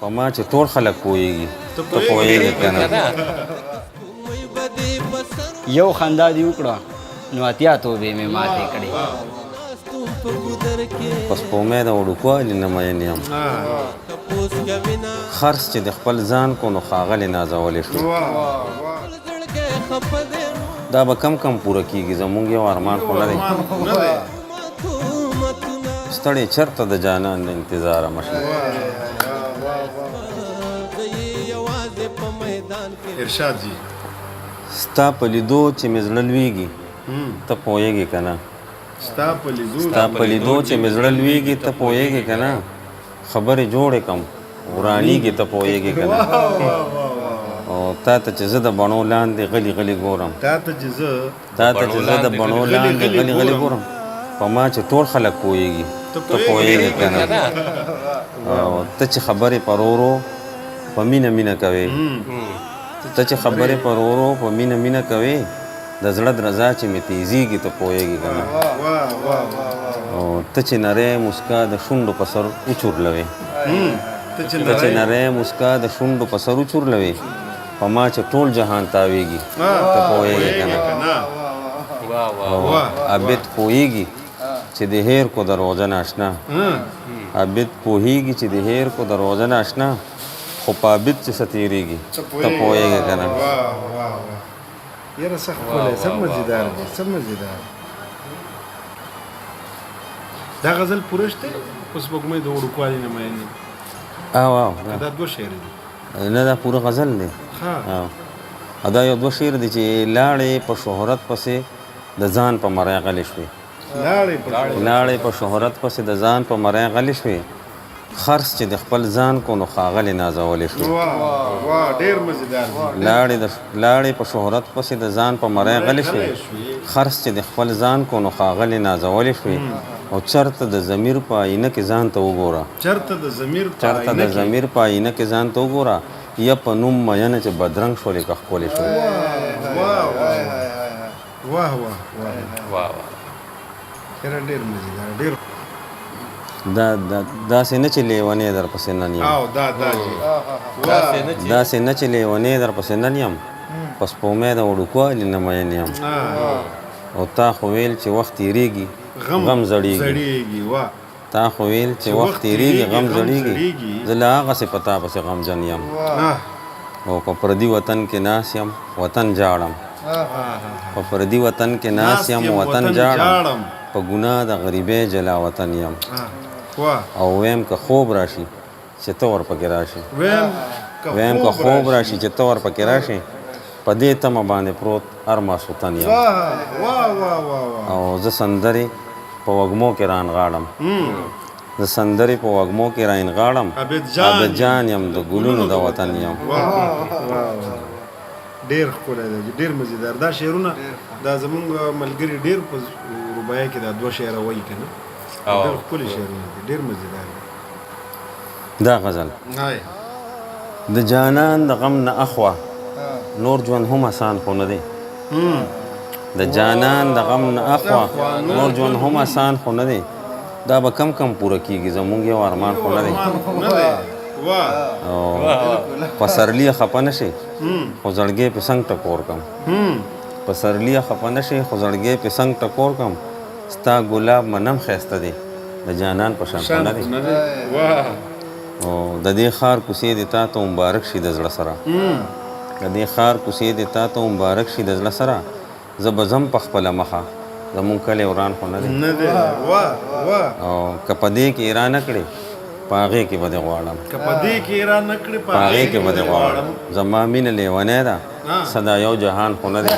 په ما چې ټول خلک پوهېږي ته پوهېږې که نه یو خندا دې وکړه نو اتیا توبې مې ماتې کړې په سپومۍ د وړوکوالي نه مین یم خرڅ چې د خپل ځان کو نو ښاغلې نازولی شو دا به کم پوره کېږي زمونږ یو ارمان خو نه دی ستړی چرته د جانان د انتظاره مشي ارشاد جی ستا په لیدو چې مې زړه لویږي ته پوهېږې که نه ستا په لیدو چې مې زړه لویږي ته پوهېږې که نه خبرې جوړې کړم ورانیږي ته پوهېږې که نه او تا ته چې زه د بڼو لاندې غلي غلي ګورم تا ته چې زه د بڼو لاندې غلي غلي ګورم په ما چې ټول خلک پوهېږي ته پوهېږې که نه او ته چې خبرې په ورو په مینه کوې ته چې خبرې په ورو په مینه کوې د زړه درزا چې مې تیزیږي ته پوهېږې که نه او ته چې نری مسکا د شونډو په سر وچورلوې ته چې نری مسکا د شونډو په سر وچورلوې په ما چې ټول جهان تاویږي ته پوهېږې که نه او عابد پوهېږي چې د هیر کو د روزن آشنا عابد پوهېږي چې د هیر کو د روزن آشنا خو په عابد چې څه تېرېږي ته پوهېږې که نه یاره سخت ښکلی سب مزیدار دی سب مزیدار دا غزل پوره شته په سپوږمۍ د وړوکوالي نه مین یم او دا دوه شعر دي نه دا پوره غزل دی او دا یو دوه شعر دی چې لاړې په شهرت پسې د ځان په مرۍ غلې شوې لاړې په شهرت پسې د ځان په مرۍ غلې شوې خرڅ چې د خپل ځان کو نو ښاغلې نازولی شوې واه ډېر مزیدار لاړې په شهرت پسې د ځان په مرۍ غلې شوې خرڅ چې د خپل ځان کو نو ښاغلې نازولی شوې او چرته د ضمیر په آینه کې ځان ته وګوره چرته د ضمیر په آینه کې ځان ته وګوره یا په نوم مینه چې بدرنګ شولې که ښکلې شوې واه ډېر مزیدار ډېر داسې نه چې لیونی در پسې نن یم داسې نه چې لیونی در پسې نن یم په سپومۍ د وړوکوالي نه مین یم او تا خو ویل چې وخت تېرېږي غم زړېږي تا خو ویل چې وخت تېرېږي غم زړېږي زه له هغسې په تا پسې غمجن یم او په پردي وطن کې ناست یم وطن جاړم په پردي وطن کې ناست یم وطن جاړم په ګناه د غریبۍ جلا وطن یم او ویم که خوب راشي چې ته ورپکې راشي ویم که خوب راشي چې ته ورپکې راشي په دې تمه باندې پروت هر ماسوتن یم او زه سندرې په وږمو کې رانغاړم زه سندرې په وږمو کې رانغاړم عابد جان یم د ګلونو د وطن یم ډېر ښکلی دی ډېر مزیدار دا شعرونه دا زمونږ ملګري ډېر په رباعیه کې دا دوه شعره وایي که نه ډېر ښکلي شعرونه دي ډېر مزیدار دي دا غزل د جانان د غم نه اخوا نور ژوند هم آسان خو نه دی د جانان د غم نه اخوا نور ژوند هم آسان خو نه دی دا به کم پوره کېږي زمونږ یو ارمان خو نه دی او په سرلیه خفه نه شي خو زړګی پې څنګ ټکور کړم په سرلیه خفه نه شي خو زړګی پې څنګ ټکور کړم ستا ګلاب منم ښایسته دی د جانان په شان خو نه دی او د دې ښار کوڅې دې تا ته مبارک شي د زړه سره د دې ښار کوڅې دې تا ته مبارک شي د زړه سره زه به ځم په خپله مخه زمونږ کلی وران خو نه دی او که په دې کې ایران نه کړې په هغې کې به دې غواړم زما مینه لیونی ده صدا یو جهان خو نه دی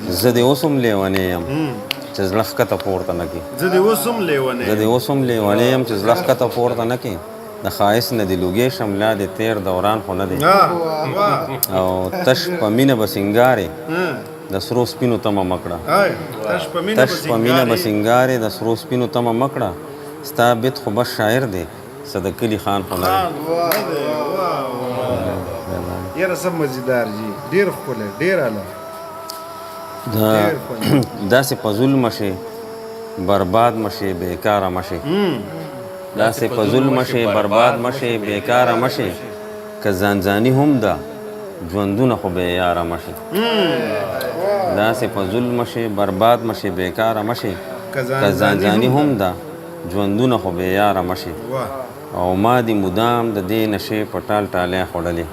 زه دې اوس هم لیونی یم چې زړه ښکته پورته نه کړي زه دې اوس هم لیونی یم چې زړه ښکته پورته نه کړي د ښایست نه دې لوګې شملا دې تېر دوران خو نه دی او تش په مینه به سینګارې د سرو سپینو تمه مکړه تش په مینه به سینګارې د سرو سپینو تمه مکړه ستا بیت خو بس شاعر دی څه د کلي خان خو نه دی یاره سب مزیدار جي ډېر ښکلی ډېر اعلی داسې په ظلم شي برباد مشي بیکاره مشي داسې په ظلم مشې برباد مشې بیکاره مشې که ځانځاني هم ده ژوندونه خو بې یاره مشې داسې په ظلم مشې برباد مشې بیکاره مشې که ځانځاني هم ده ژوندونه خو بې یاره مشې او ما دې مدام د دې نشې په ټال ټالی خوړلې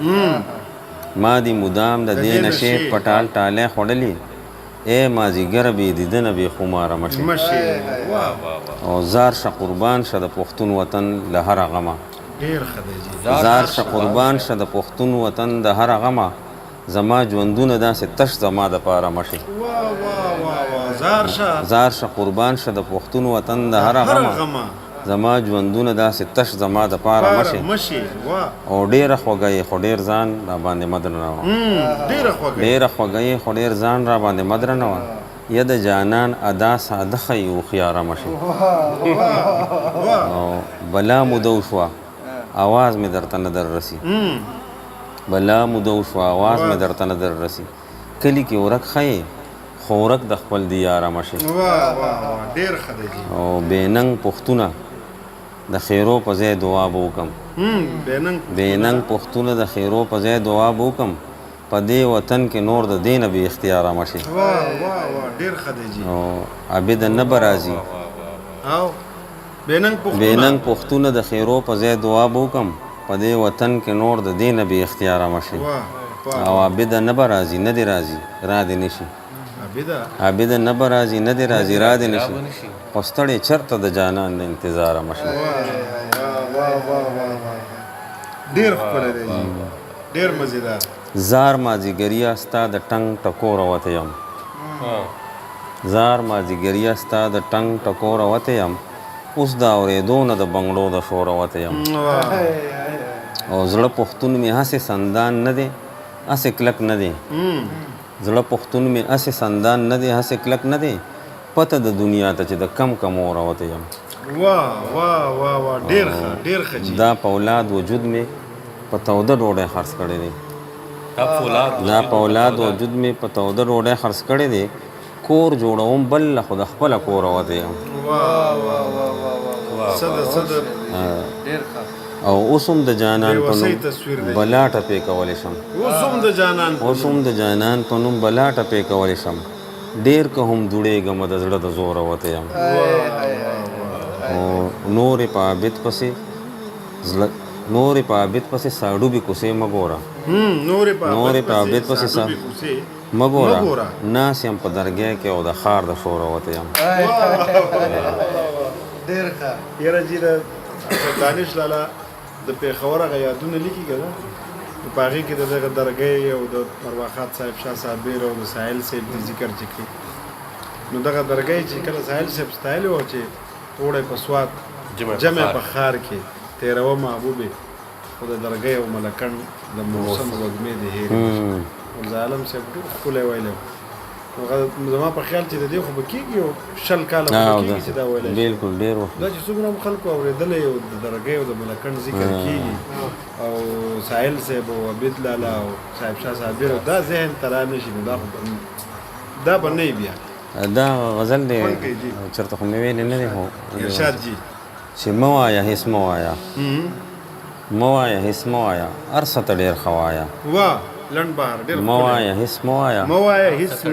ما دې مدام د دې نشې په ټال ټالی خوړلې ای مازدیګر بې دیدنه بې خماره مشې او زار شه قربان شه د پښتون وطن له هره غمه زار شه قربان شه د پښتون وطن د هره غمه زما ژوندونه داسې تش زما دپاره مشې زار شه قربان شه د پښتون وطن د هره غمه زما ژوندونه داسې تش زما دپاره مشې او ډېره خوږه یې خو ډېر ځان را باندې مه درنوه ډېره خوږه یې خو ډېر ځان را باندې مه درنوه یا د جانان ادا ساده ښیي هوښیاره مشې او بلا موده وشوه آواز مې درته نه در رسي بلا موده وشوه آواز مې درته نه در رسي کلي کې ورک ښیې خو ورک د خپل دیاره مشې او بېننګ پښتونه د خیرو په ځای دعا به وکم بېننګ پښتونه د خیرو په ځای دعا به وکم په دې وطن کې نور د دې نه بې اختیاره مشې او عبده نه به راځي بېننګ پښتونه د خیرو په ځای دعا به وکم په دې وطن کې نور د دې نه بې اختیاره مشې او عبده نه به راځي نه دې راځي را دې نشي عابده نه به راځي نه دې راځي را دې نشي خو ستړی چېرته د جانان د انتظاره مشې ډېر ښکلی دی ډېر مزیدار زار مازدیګریه ستا د ټنګ ټکوره وته یم زار مازدیګریه ستا د ټنګ ټکوره وته یم اوس د اورېدو نه د بنګړو د شوره وته یم او زړه پښتون مې هسې سندان نه دی هسې کلک نه دی زړه پښتون مې هسې سندان نه دی هسې کلک نه دی پته د دنیا ته چې د کم کم اوروته یم دا په اولاد وجود مې په توده ډوډۍ خرڅ کړی دی دا په اولاد وجود مې په توده ډوډۍ خرڅ کړی دی کور جوړوم بل خو د خپله کوره وته یم او اوس هم د جانان په نوم بلا ټپې کولی شم اوس هم د جانان په نوم بلا ټپې کولی شم ډېر که هم دوړېږم د زړه د زوره وته یم او نورې په عابد پسې نورې په عابد پسې ساډوبې کوسې مه ګوره نورې په عابد پسې مه ګوره ناست یم په درګۍ کې او د ښار د شوره وته یم دانش لالا د پېښور هغه یادونه لیکي که نه په هغې کې د دغه درګۍ او د ارواښاد صاحب شاه صابر او د ساحل صاحب د ذکر چې کړي نو دغه درګۍ چې کله ساحل صاحب ستایلی وه چې اوړی په سوات جمع په ښار کې تېروه محبوبې خو د درګۍ او ملکڼ د موسم وږمې د هېرې ظالم صاحب ډېر ښکلی ویلی زما په خیال چې د دې خو به کېږي او 100 کاله به کېږي چې دا ویلی بلکل ډېر وخت دا چې څومره هم خلکو اورېدلی او د درګۍ او د ملکڼ ذکر کېږي او ساحل صاحب او عبید لالا او صاحب شاه صابر او دا ذهن ته را نه شي نو دا به نه بیا دا غزل دی چېرته خو مې ویلی نه دی خو ارشاد جي چې مه وایه هېڅ مه وایه مه وایه هېڅ مه وایه هر څه ته ډېر ښه وایه لنډ بهر ډېر مه وایه هېڅ مه وایه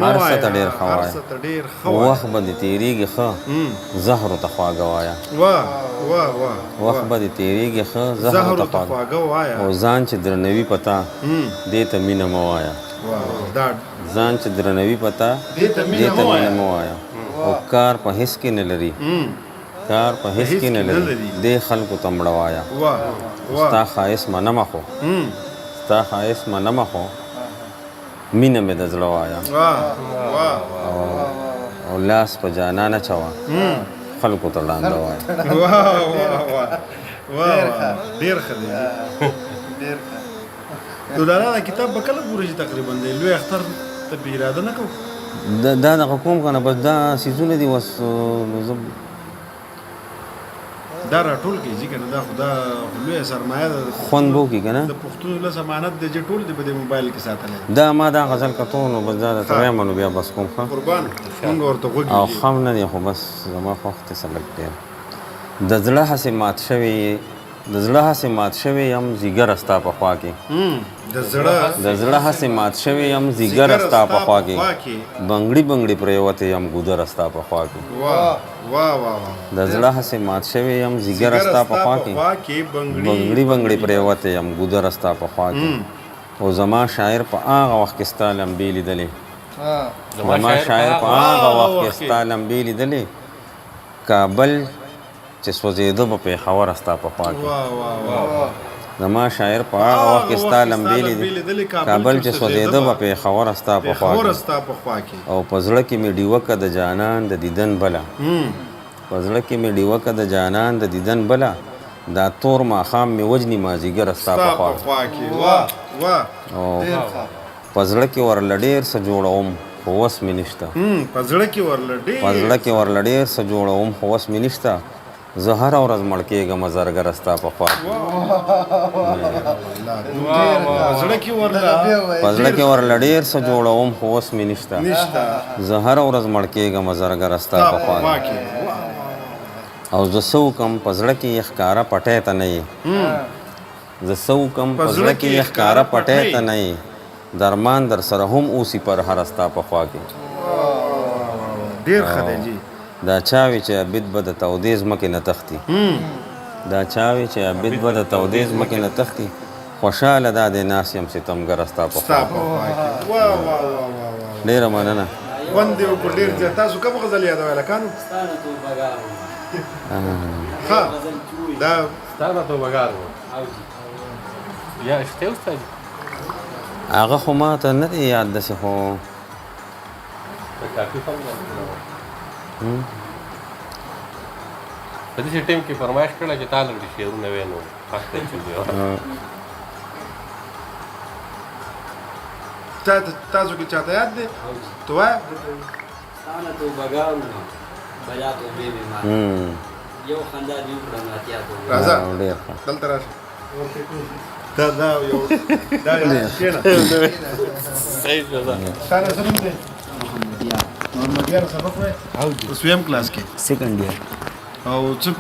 هر څه ته ډېر ښه وایه وخت به دې تېرېږي ښه زهرو ته خواږه وایه وخت به دې تېرېږي ښه زهرو ته خواږه وایه او ځان چې درنوي په تا دې ته مینه مه وایه ځان چې درنوي په تا دې ته مینه مه وایه او کار په هېڅ کې نه لري کار په هېڅ کې نه لري دې خلکو ته مړه وایه ستا ښایست منمه خو ستا ښایست منمه خو مینه مې د زړه وایه او لاس په جانان اچوه خلکو ته ړانده وایه ډېر ښه دی نو لالا دا کتاب به کله پوره شي تقریبا دی لوی اختر ته به اراده نه کوو دا دغه کوم که نه بس دا څیزونه دي اوس دا راټول کړي چې که نه دا خو دا لویه سرمایه ده خوند به وکړي که نه د پښتون ولس امانت دی چې ټول دی په دې موبایل کې ساتلی دا ما دا غزل کتو نو بس دا درته وایم نو بیا بس کوم ښه قربان مونږ ورته غوږ او خم نه دی خو بس زما خوښ دی څه لږ ډېر د زړه هسې مات شوی د زړه هسې مات شوی یم ځیګر ستا په خوا کې د زړه هسې مات شوی یم ځیګر ستا په خوا کې بنګړي بنګړي پرېوتی یم ګودر ستا په خوا کې د زړه هسې مات شوی یم ځیګر ستا په خوا کې بنګړي بنګړي پرېوتی یم ګودر ستا په خوا کې او زما شاعر په هغه وخت کې ستا لمبې لیدلې زما شاعر په هغه وخت کې ستا لمبې لیدلې کابل چې سوځېده به پېښور ستا په خوا کې زما شاعر په هغه وخت کې ستا لمبې لیدلې کابل چې سوځېده به پېښور ستا په خوا کې او په زړه کې مې ډیوکه د جانان د دیدن بله په زړه کې مې ډیوکه د جانان د دیدن بله دا تور ماښام مې وجني مازدیګر ستا په خوا کې او په زړه کې ورله ډېر څه جوړوم خو وس مې نشته په زړه کې ورله ډېر څه جوړوم خو وس مې نشته زه هره ورځ مړ کېږم زرګر ستا په خوا کې په زړه کې ورله ډېر څه جوړوم خو وس مې نشته زه هره ورځ مړ کېږم زرګر ستا په خوا کې او زه څه وکړم په زړه کې یې ښکاره پټی ته نه یې زه څه وکړم په زړه کې یې ښکاره پټی ته نه یې درمان در سره هم اوسي پر هره ستا په خوا کې ډېر ښه دی جي دا چاوي چې عبید به د تودې ځمکې نه تښتي دا چاوي چې عبید به د تودې ځمکې نه تښتي خوشحاله دا دی ناست یم ستمګره ستا په خوا کې ډېره مننه خوند دې وکړ ډېر زیات تاسو کوم غزل یادوئ هلکانو ښه دا ستانه توبهګار و یا شته استاد هغه خو ما ته نه دی یاد داسې خو کافي فهم په دې ټیم کې فرمایش کړل چې تعالی دې شعرونه وینو پخته چې تاسو کې چاته یاد دی تو وای ستانه توبهګارو بیا توبې مې ما یو خندا دی وکړه نو اتیا توبې راځه دلته راشه دا یو کېنه صحیح ده ستانه سره دې محمدیار سبق وای اوس ویم کلاس کې سیکنډ ایئر او څه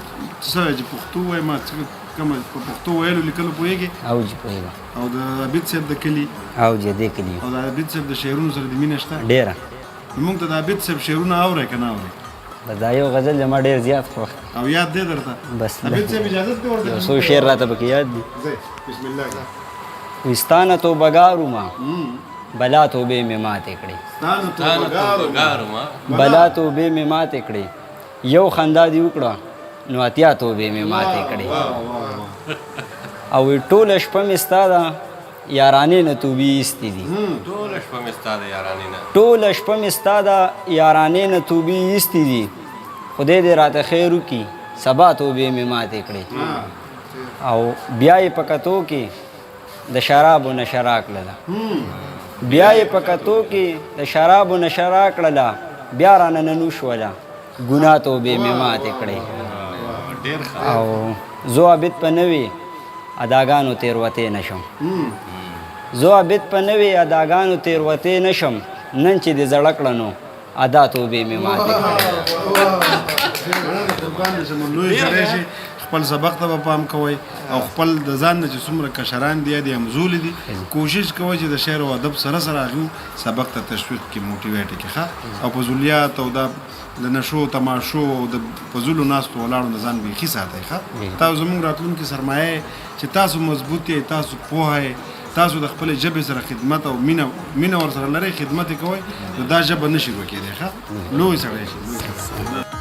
چې پښتو وای ما څه کوم په پښتو ویلو لیکلو پوهیږي او جی پوهیږم او د عبید صاحب د کلي او جی دې کلي او د عبید صاحب د شعرونو سره د مینه شته ډېره موږ ته د عبید صاحب شعرونه اورئ که نه اورئ دا یو غزل زما ډېر زیات خوښ او یاد دی درته بس عبید صاحب اجازه دې ورته یو څو شعر راته پکې یاد دي بسم الله وستانه توبهګارو ما بلا توبې مې ماتې کړې بلا توبې مې ماتې کړې یو خندا دې وکړه نو اتیا توبې مې ماتې کړې او ټوله شپه مې ستا ده یارانې نه توبې ایستې دي ټوله شپه مې ستا ده یارانې نه توبې ایستې دي خدای دې راته خیر وکړي سبا توبې مې ماتې کړې او بیا یې په کتو کې د شرابو نشه راکړله بیا یې په کتو کې د شرابو نشه راکړله بیا رانه نه شوله ګناه توبې مې ماتې کړې او زه عابد په نوې اداګانو تېروتې نشم زه عابد په نوې اداګانو تېروتې نشم نن چې دې زړه کړه نو ادا توبې مې ماتې کړې خپل سبق ته به پام کوئ او خپل د ځان نه چې څومره کشران دي یا د همزولي دي کوشش کوئ چې د شعر او ادب سره سره هغوی سبق ته تشویق کړي موټیویټ کړي ښه او په ذولیات او د نشو تماشو او د فضولو ناستو ولاړو نه ځان بیخي ساتئ ښه تاسو زموږ راتلونکي سرمایه چې تاسو مضبوط یې تاسو پوهه یې تاسو د خپلې ژبې سره خدمت او مینه ورسره لرئ خدمت یې کوئ نو دا ژبه نه شي ورکېدی ښه لوی سړی شي